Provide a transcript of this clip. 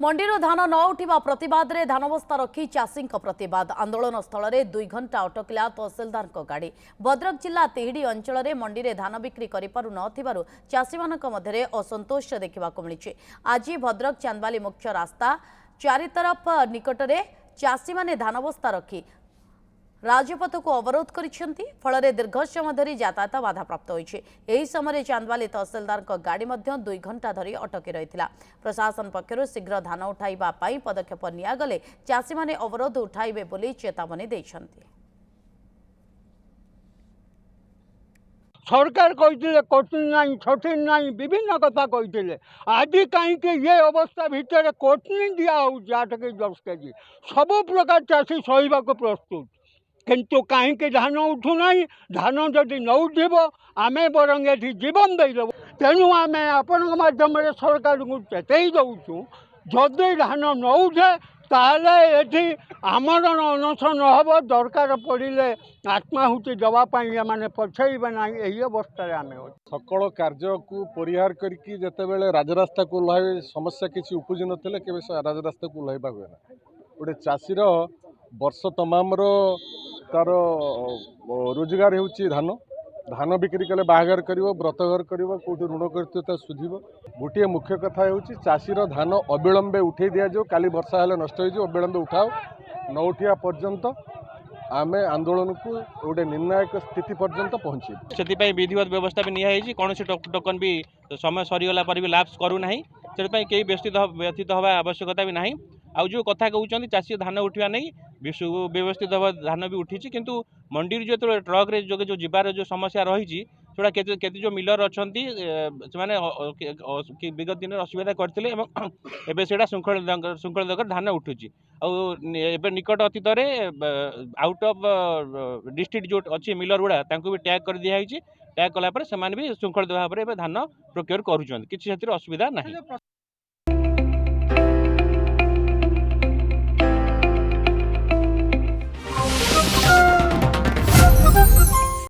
मंडी धान न उठा प्रतिवाद में धानबस्ता रखी चाषी प्रतिवाद आंदोलन स्थल में 2 घंटा अटकिला तहसिलदार गाड़ी। भद्रक जिला तिहिडी अंचल में मंडी में धान बिक्री चाषी मध्य असंतोष देखा मिली। आज भद्रक चांदबाली मुख्य रास्ता चारितरफ निकट में चाषी माने धानबस्ता रखी राजपथ को अवरोध करिसेंती, फल दीर्घ समय धरी यातायात बाधाप्राप्त होइछे। एही समय चांदबाली तहसिलदार गाड़ी मध्य 2 घंटा धरी अटकी रहिथिला। प्रशासन पक्षर शीघ्र धान उठाइबा पई पदक्षेप नियागले चाषी माने अवरोध उठाइबे बोली चेतावनी दैछंती। सरकार कहते कोटिंग नहीं छटिंग नहीं विभिन्न कथा कहते आज कहीं ये अवस्था भितर कोटिंग दिया आटके 10 केजी सब प्रकार चाषी सहिबा को प्रस्तुत किंतु कहीं धान उठू ना धान जदि न उठब आम बरंग ये जीवन देदेव। तेणु आम आपण मध्यम सरकार को चेतई दौचु जदि धान न उठे ताहले एठी आमरण अनशन हम दरकार पड़े आत्माहुति दवापाई माने पछेबे ना यही अवस्था आम सकल कार्य को परिहार करके जितेबाला राजरास्ता को ओह्लाइबे समस्या किसी उपजी नथिले केबे राजरास्ता को ओह्लाइबा हुए ना। गोटे चाषीर वर्ष तमाम तार रोजगार होउची धान धान बिक्री कले बाहागर करिवो व्रतघर करिवो कोठी ऋण करथियो सुझिबो। गोटे मुख्य कथा होउची चाषीर धान अविलंबे उठे दिया जो काली वर्षा हेले नष्ट हो जो अविलंबे उठाओ न उठिया पर्यंत आमे आंदोलन को गोटे निर्णायक स्थिति पर्यंत पहुँचे से विधिवत व्यवस्था भी नियाई कौन टोकन भी समय सरीगला पर भी लाप्स करूना से कई व्यथित हवा आवश्यकता भी ना। आउ जो कथा कहते चाषी धान उठा नहीं व्यवस्थित धान भी उठी किंतु मंडी जो ट्रक रे जो जीवार जो समस्या रही थोड़ा केते जो मिलर अच्छा से विगत दिन असुविधा करते शृंखल धान उठुची आबे निकट अतीत आउट ऑफ डिस्ट्रिक्ट जो अच्छी मिलर गुड़ा भी टैग कर दिखाई टैग कलापर से भी शृंखलित भाव में धान प्रोक्योर करुँच किसी असुविधा ना।